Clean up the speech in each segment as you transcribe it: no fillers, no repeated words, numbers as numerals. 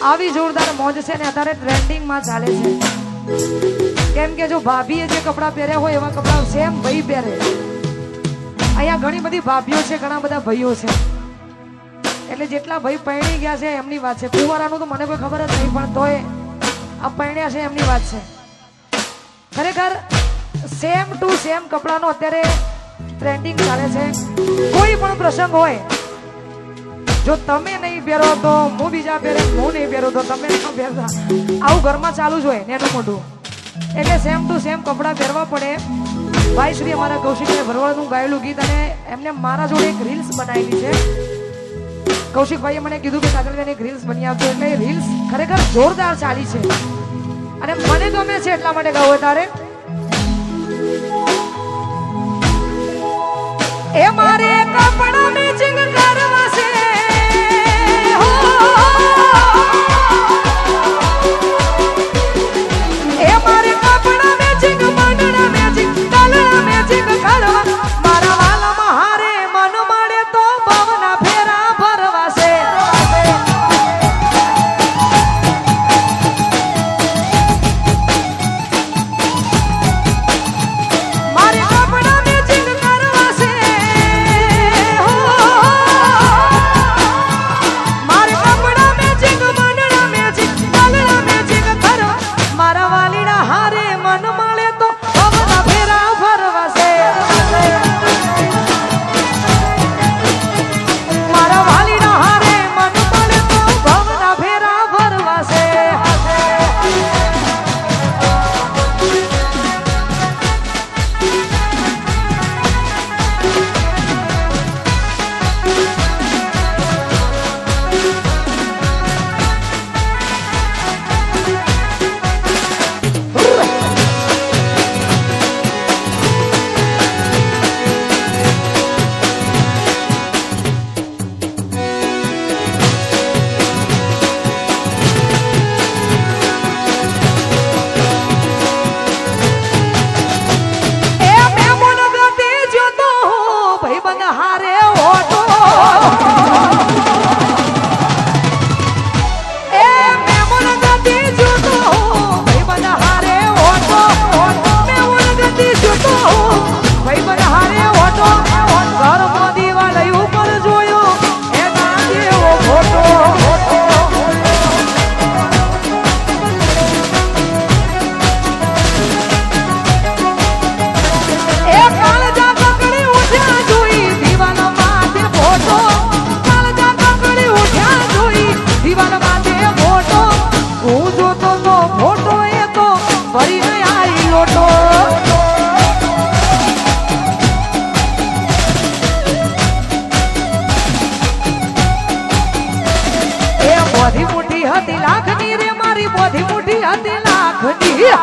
આવી જોરદાર મોજ છે ને અત્યારે ટ્રેન્ડિંગમાં ચાલે છે. કેમ કે જો ભાભીએ જે કપડાં પહેર્યા હોય એવા કપડાં સેમ ભાઈ પહેરે. અહીંયા ઘણી બધી ભાભીઓ છે, ઘણા બધા ભાઈઓ છે. એટલે જેટલા ભાઈ પરણી ગયા છે એમની વાત છે. કુંવારાનું તો મને કોઈ ખબર જ નહીં, પણ તોય આ પરણ્યા છે એમની વાત છે. ખરેખર સેમ ટુ સેમ કપડાનો અત્યારે ટ્રેન્ડિંગ ચાલે છે. કોઈ પણ પ્રસંગ હોય, જો તમે નહીં પહેરો તો હું બીજા પહેરે, હું નહીં પહેરો તો તમે નહીં પહેરતા, આવું ઘરમાં ચાલુ જ હોય નેનું મોટું. એટલે સેમ ટુ સેમ કપડાં પહેરવા પડે. ભાઈ શ્રી અમારા કૌશિકભાઈ ભરવાડનું ગાયેલું ગીત, અને એમને મારા જોડે એક રીલ્સ બનાવેલી છે. કૌશિકભાઈએ મને કીધું કે કાજલબેન એક રીલ્સ બની આપજો, એટલે એ રીલ્સ ખરેખર જોરદાર ચાલી છે અને મને ગમે છે એટલા માટે ગાવું. તારે એ મારે કપડા મેચિંગ કરવા છે, એ મારે કપડા મેચિંગ, મંડળા મેચિંગ, કલડા મેચિંગ કરવા. મારા વાલામાં હારે મન મળે તો ભવના ફેરા ભરવા છે. મારે કપડા મેચિંગ કરવા છે, મારે કપડા મેચિંગ, મંડળા મેચિંગ, કલડા મેચિંગ કરવા. મારા વાલીના હારે મન મળે તો ભવના ફેરા ભરવા છે. મારા વાલીના હારે મન મળે તો ભવના ફેરા ભરવા છે. બોધી મુઠી હતી લાખની રે, મારી બોધી મુઠી હતી લાખની.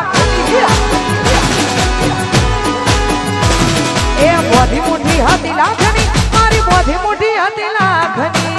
એ બોધી મુઠી હતી લાખની, મારી બોધી મુઠી હતી લાખની.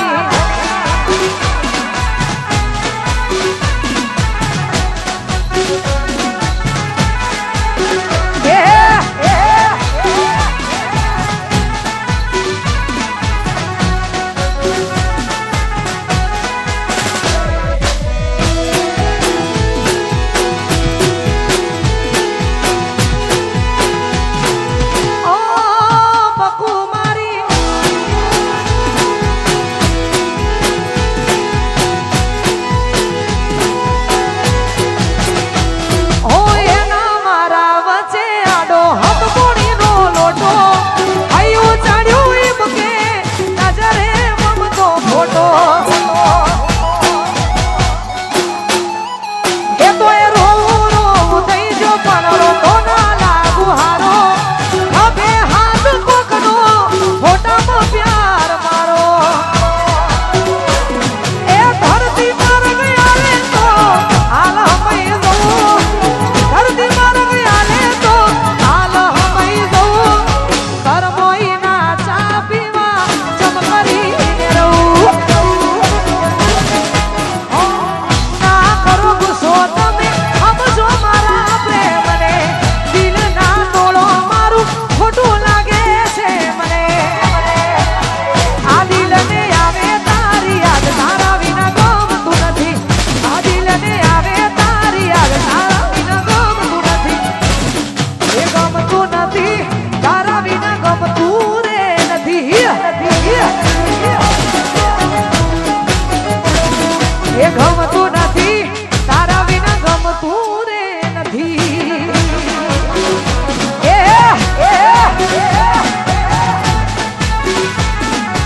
એ ગમતું નથી તારા વિના ગમતું રે નથી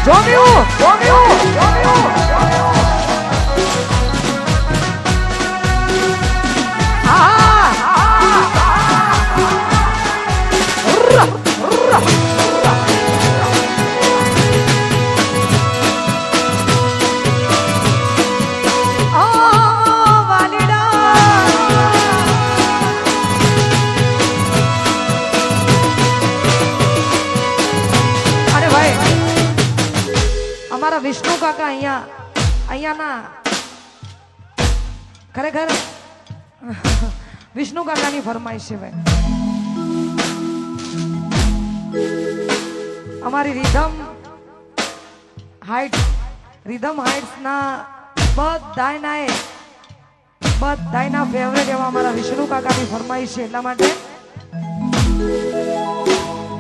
જોમ્યું વિષ્ણુ કાકા અહીંયાના ખરેખર વિષ્ણુ કાકાની ફરમાઈશ છે ભાઈ. અમારી રીધમ હાઇટ્સ ના બધાયના ફેવરેટ એવા અમારા વિષ્ણુ કાકાની ફરમાઈશ છે. એટલા માટે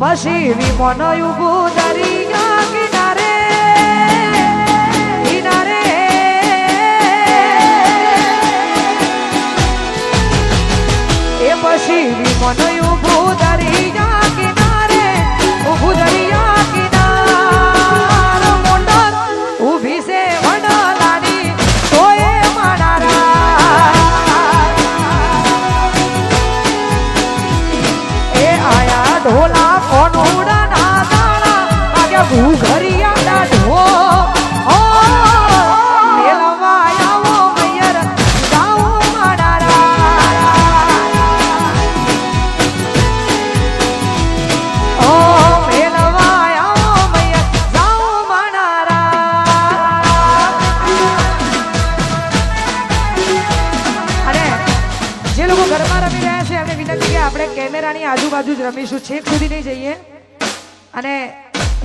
પછી વિમોનો યુગુ દરિયા કિનારે પછી વિમોનો ઉભું દરિયા કિનારે ઉભું દરિયા કિનારે મોટર ઊભી છે વડલાની તોય માનારા એ આયા ઢોલા કોનુડા ના દાણા વાગ્યા ભૂઘરિયા દાઢો કેમેરાની આજુબાજુ જ રમીશું, છેક સુધી નહીં જઈએ. અને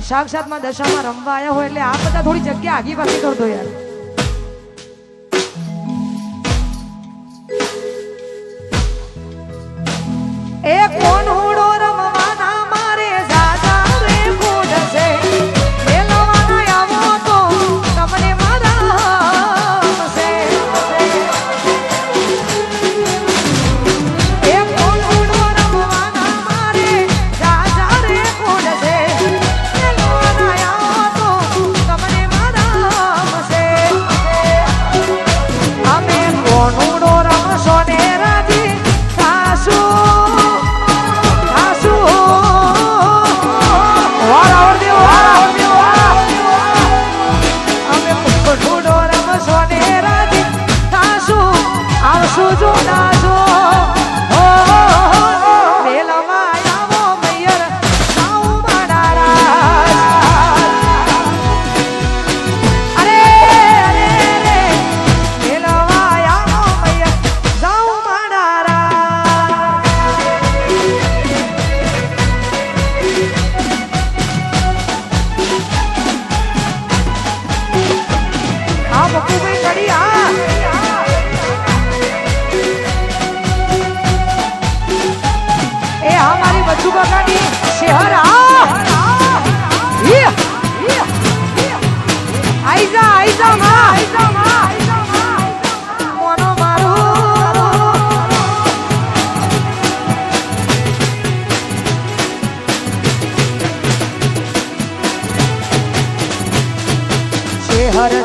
સાક્ષાતમાં દશામાં રમવા આવ્યા હોય એટલે આ બધા થોડી જગ્યા આગી પાછી કરતો યાર. એ કોણ હુડો રમવાના મારે સાજા રે ફૂડશે મેલવાના આવો તો તમને મારા હશે. એ કોણ હુડો રમવાના મારે સાજા રે ફૂડશે મેલવાના આવો તો તમને મારા હશે. અમે કોણ હુડો રમશો ને રાજી સાસુ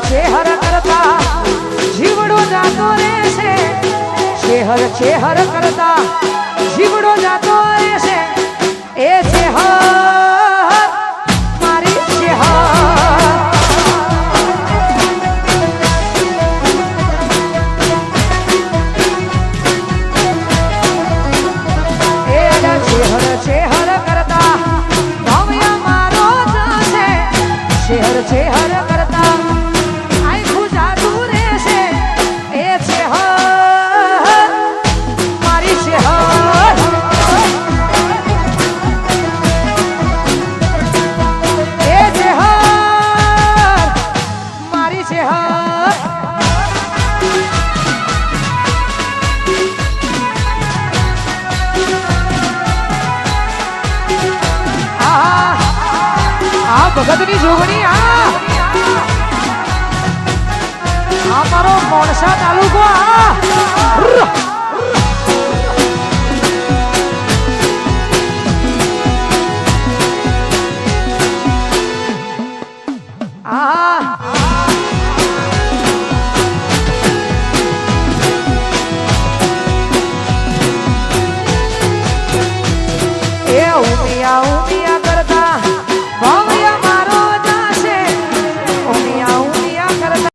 ચેહર કરતા જીવડો જાતો રહેશે. ચેહર કરતા જીવડો જાતો રહેશે. એ ચેહર મારી ચેહર એ ચેહર કરતા ભવ્ય મારો જશે. ચેહર કરતા ભગતની જોગણી અમારો મોણસા તાલુકો આ